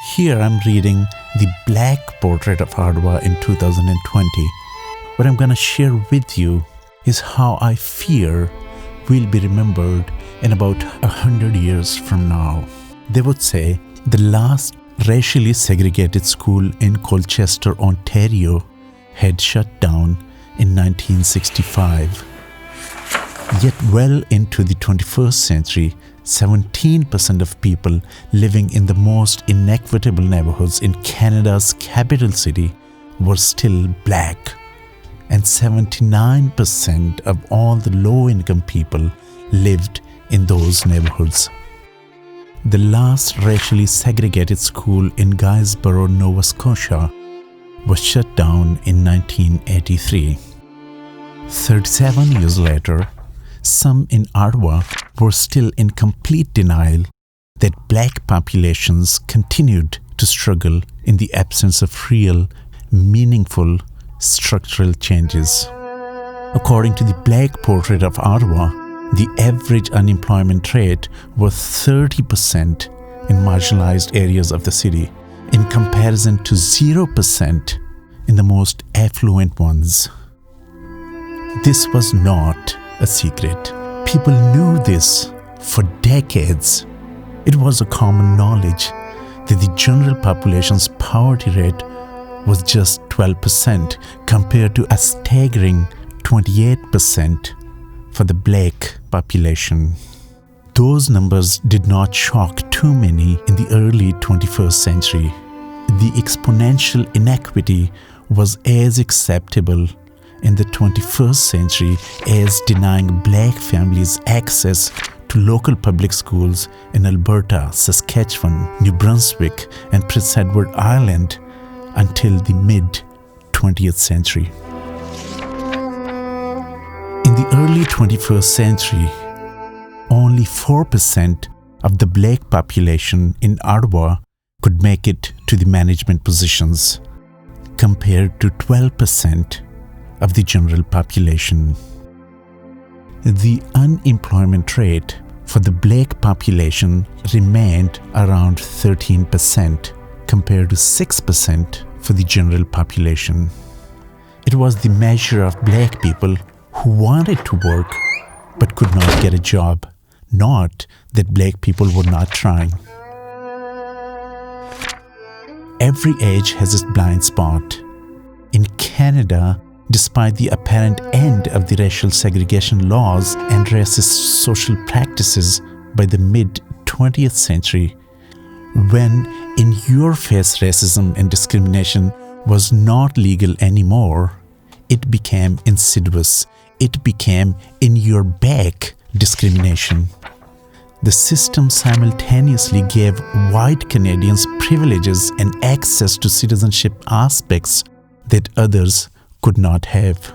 Here I'm reading The Black Portrait of Ottawa in 2020. What I'm going to share with you is how I fear we'll be remembered in about 100 years from now. They would say the last racially segregated school in Colchester, Ontario had shut down in 1965. Yet well into the 21st century, 17% of people living in the most inequitable neighborhoods in Canada's capital city were still black, and 79% of all the low-income people lived in those neighborhoods. The last racially segregated school in Guysborough, Nova Scotia was shut down in 1983. 37 years later, some in Ottawa were still in complete denial that black populations continued to struggle in the absence of real, meaningful structural changes. According to the Black Portrait of Ottawa, the average unemployment rate was 30% in marginalized areas of the city, in comparison to 0% in the most affluent ones. This was not a secret. People knew this for decades. It was a common knowledge that the general population's poverty rate was just 12% compared to a staggering 28% for the black population. Those numbers did not shock too many in the early 21st century. The exponential inequity was as acceptable in the 21st century as denying black families access to local public schools in Alberta, Saskatchewan, New Brunswick, and Prince Edward Island until the mid-20th century. In the early 21st century, only 4% of the black population in Ottawa could make it to the management positions, compared to 12% of the general population. The unemployment rate for the black population remained around 13% compared to 6% for the general population. It was the measure of black people who wanted to work but could not get a job, not that black people were not trying. Every age has its blind spot. In Canada, despite the apparent end of the racial segregation laws and racist social practices by the mid-20th century, when in-your-face racism and discrimination was not legal anymore, it became insidious. It became in-your-back discrimination. The system simultaneously gave white Canadians privileges and access to citizenship aspects that others could not have.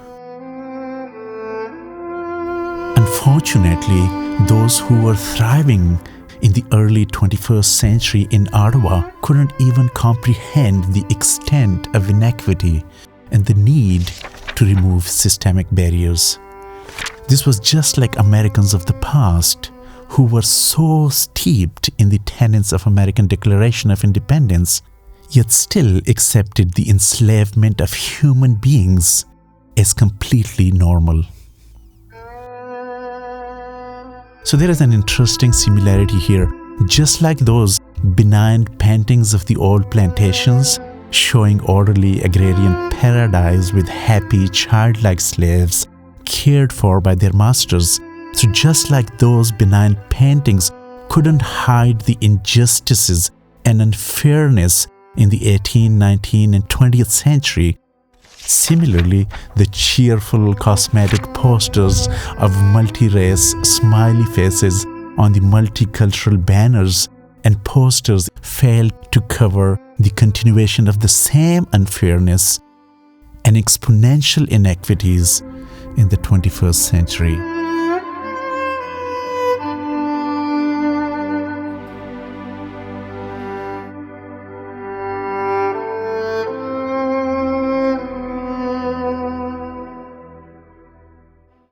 Unfortunately, those who were thriving in the early 21st century in Ottawa couldn't even comprehend the extent of inequity and the need to remove systemic barriers. This was just like Americans of the past, who were so steeped in the tenets of American Declaration of Independence, yet still accepted the enslavement of human beings as completely normal. So there is an interesting similarity here. Just like those benign paintings of the old plantations showing orderly agrarian paradise with happy childlike slaves cared for by their masters, so just like those benign paintings couldn't hide the injustices and unfairness in the 18th, 19th, and 20th century, similarly, the cheerful cosmetic posters of multi-race smiley faces on the multicultural banners and posters failed to cover the continuation of the same unfairness and exponential inequities in the 21st century.